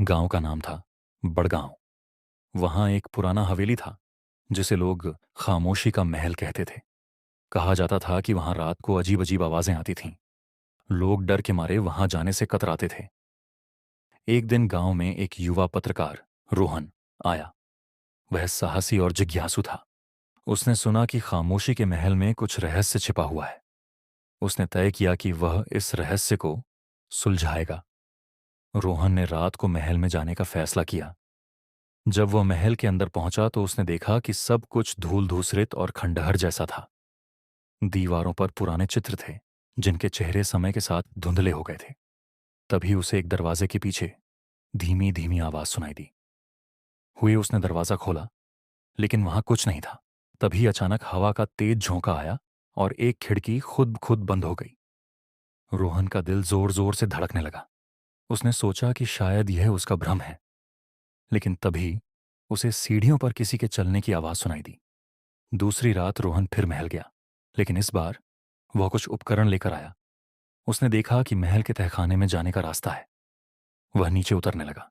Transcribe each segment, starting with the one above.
गांव का नाम था बड़गांव। वहां एक पुराना हवेली था जिसे लोग खामोशी का महल कहते थे। कहा जाता था कि वहां रात को अजीब अजीब आवाजें आती थीं। लोग डर के मारे वहां जाने से कतराते थे। एक दिन गांव में एक युवा पत्रकार रोहन आया। वह साहसी और जिज्ञासु था। उसने सुना कि खामोशी के महल में कुछ रहस्य छिपा हुआ है। उसने तय किया कि वह इस रहस्य को सुलझाएगा। रोहन ने रात को महल में जाने का फैसला किया। जब वह महल के अंदर पहुंचा तो उसने देखा कि सब कुछ धूल धूसरित और खंडहर जैसा था। दीवारों पर पुराने चित्र थे जिनके चेहरे समय के साथ धुंधले हो गए थे। तभी उसे एक दरवाजे के पीछे धीमी धीमी आवाज सुनाई दी। हुए उसने दरवाजा खोला, लेकिन वहां कुछ नहीं था। तभी अचानक हवा का तेज झोंका आया और एक खिड़की खुद खुद बंद हो गई। रोहन का दिल जोर जोर से धड़कने लगा। उसने सोचा कि शायद यह उसका भ्रम है, लेकिन तभी उसे सीढ़ियों पर किसी के चलने की आवाज सुनाई दी। दूसरी रात रोहन फिर महल गया, लेकिन इस बार वह कुछ उपकरण लेकर आया। उसने देखा कि महल के तहखाने में जाने का रास्ता है। वह नीचे उतरने लगा।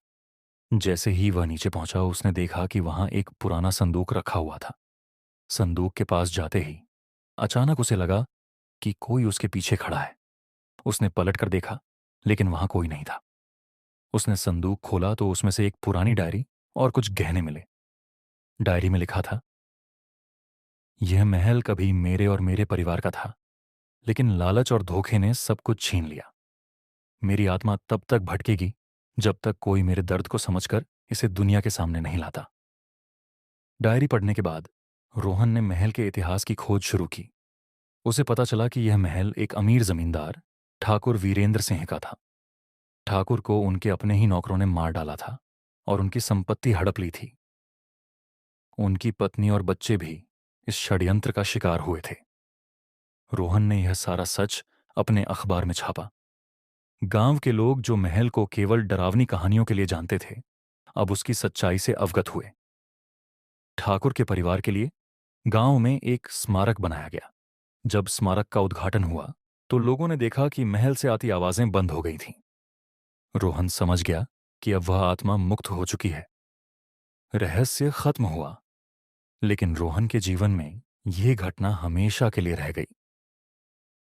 जैसे ही वह नीचे पहुंचा उसने देखा कि वहां एक पुराना संदूक रखा हुआ था। संदूक के पास जाते ही अचानक उसे लगा कि कोई उसके पीछे खड़ा है। उसने पलट कर देखा, लेकिन वहां कोई नहीं था। उसने संदूक खोला तो उसमें से एक पुरानी डायरी और कुछ गहने मिले। डायरी में लिखा था, यह महल कभी मेरे और मेरे परिवार का था, लेकिन लालच और धोखे ने सब कुछ छीन लिया। मेरी आत्मा तब तक भटकेगी जब तक कोई मेरे दर्द को समझकर इसे दुनिया के सामने नहीं लाता। डायरी पढ़ने के बाद रोहन ने महल के इतिहास की खोज शुरू की। उसे पता चला कि यह महल एक अमीर जमींदार ठाकुर वीरेंद्र सिंह का था। ठाकुर को उनके अपने ही नौकरों ने मार डाला था और उनकी संपत्ति हड़प ली थी। उनकी पत्नी और बच्चे भी इस षड्यंत्र का शिकार हुए थे। रोहन ने यह सारा सच अपने अखबार में छापा। गांव के लोग जो महल को केवल डरावनी कहानियों के लिए जानते थे, अब उसकी सच्चाई से अवगत हुए। ठाकुर के परिवार के लिए गांव में एक स्मारक बनाया गया। जब स्मारक का उद्घाटन हुआ तो लोगों ने देखा कि महल से आती आवाजें बंद हो गई थीं। रोहन समझ गया कि अब वह आत्मा मुक्त हो चुकी है। रहस्य खत्म हुआ, लेकिन रोहन के जीवन में यह घटना हमेशा के लिए रह गई।